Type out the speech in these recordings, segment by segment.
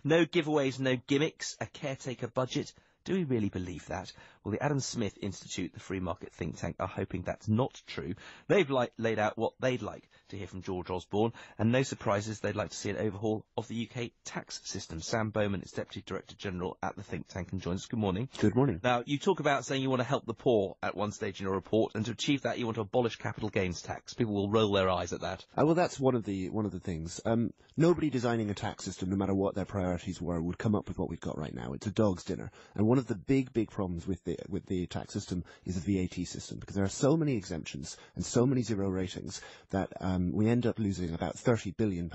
No giveaways, no gimmicks, a caretaker budget. Do we really believe that? Well, the Adam Smith Institute, the free market think tank, are hoping that's not true. They've laid out what they'd like to hear from George Osborne, and no surprises, they'd like to see an overhaul of the UK tax system. Sam Bowman is Deputy Director General at the think tank and joins us. Good morning. Good morning. Now, you talk about saying you want to help the poor at one stage in your report, and to achieve that you want to abolish capital gains tax. People will roll their eyes at that. Well, that's one of the things. Nobody designing a tax system, no matter what their priorities were, would come up with what we've got right now. It's a dog's dinner. And one of the big problems with the tax system is the VAT system, because there are so many exemptions and so many zero ratings that we end up losing about £30 billion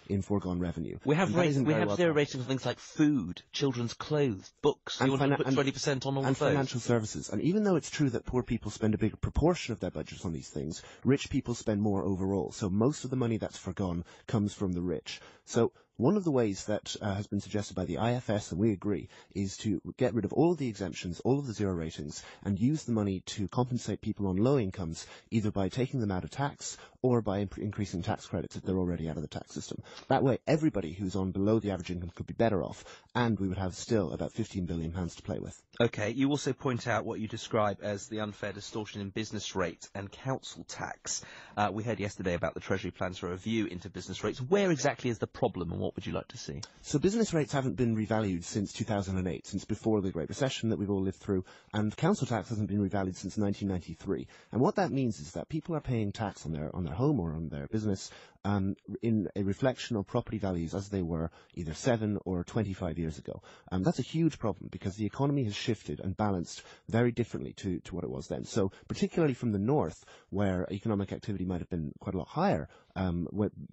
in foregone revenue. We have zero ratings on things like food, children's clothes, books. You want to put 20% on all of those. And financial services. And even though it's true that poor people spend a bigger proportion of their budgets on these things, rich people spend more overall. So most of the money that's forgone comes from the rich. So one of the ways that has been suggested by the IFS, and we agree, is to get rid of all of the exemptions, all of the zero ratings, and use the money to compensate people on low incomes, either by taking them out of tax or by increasing tax credits if they're already out of the tax system. That way, everybody who's on below the average income could be better off, and we would have still about £15 billion to play with. Okay, you also point out what you describe as the unfair distortion in business rates and council tax. We heard yesterday about the Treasury plans for a review into business rates. Where exactly is the problem, and what would you like to see? So business rates haven't been revalued since 2008, since before the Great Recession that we've all lived through, and council tax hasn't been revalued since 1993. And what that means is that people are paying tax on their home or on their business in a reflection of property values as they were either 7 or 25 years ago. That's a huge problem because the economy has shifted and balanced very differently to what it was then. So particularly from the north, where economic activity might have been quite a lot higher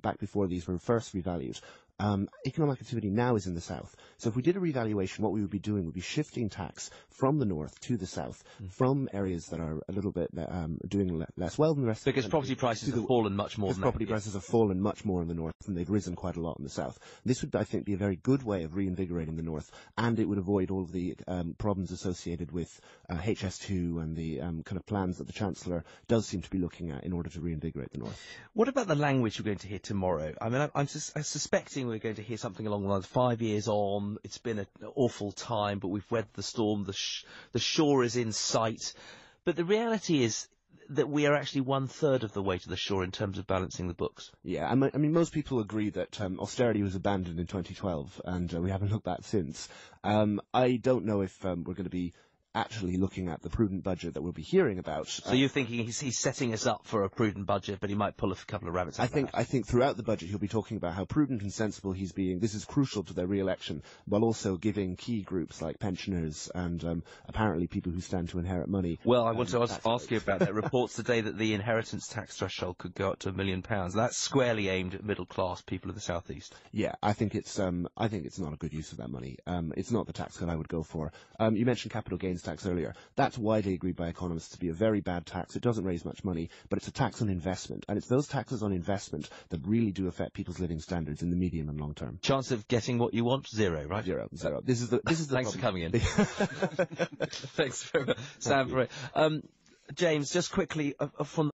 back before these were first revalued, economic activity now is in the south. So if we did a revaluation, what we would be doing would be shifting tax from the north to the south, from areas that are a little bit doing less well than the rest of the country. Because property prices have fallen much more than that. Property prices have fallen much more in the north, and they've risen quite a lot in the south. This would, I think, be a very good way of reinvigorating the north, and it would avoid all of the problems associated with HS2 and the kind of plans that the Chancellor does seem to be looking at in order to reinvigorate the north. What about the language we're going to hear tomorrow? I mean, I'm suspecting we're going to hear something along the lines, 5 years on, it's been an awful time, but we've weathered the storm, the shore is in sight. But the reality is that we are actually 1/3 of the way to the shore in terms of balancing the books. Yeah, I mean, most people agree that austerity was abandoned in 2012, and we haven't looked back since. I don't know if we're going to be actually looking at the prudent budget that we'll be hearing about. So you're thinking he's setting us up for a prudent budget, but he might pull a couple of rabbits out of the hat. I think throughout the budget he'll be talking about how prudent and sensible he's being. This is crucial to their re-election, while also giving key groups like pensioners and apparently people who stand to inherit money. Well, I want to ask you about that. Reports today that the inheritance tax threshold could go up to £1 million. That's squarely aimed at middle-class people of the South East. Yeah, I think it's not a good use of that money. It's not the tax cut I would go for. You mentioned capital gains tax earlier. That's widely agreed by economists to be a very bad tax. It doesn't raise much money, but it's a tax on investment, and it's those taxes on investment that really do affect people's living standards in the medium and long term. Chance of getting what you want? Zero, right? Zero. This is the Thanks for coming in. Thanks very much, Sam. James, just quickly from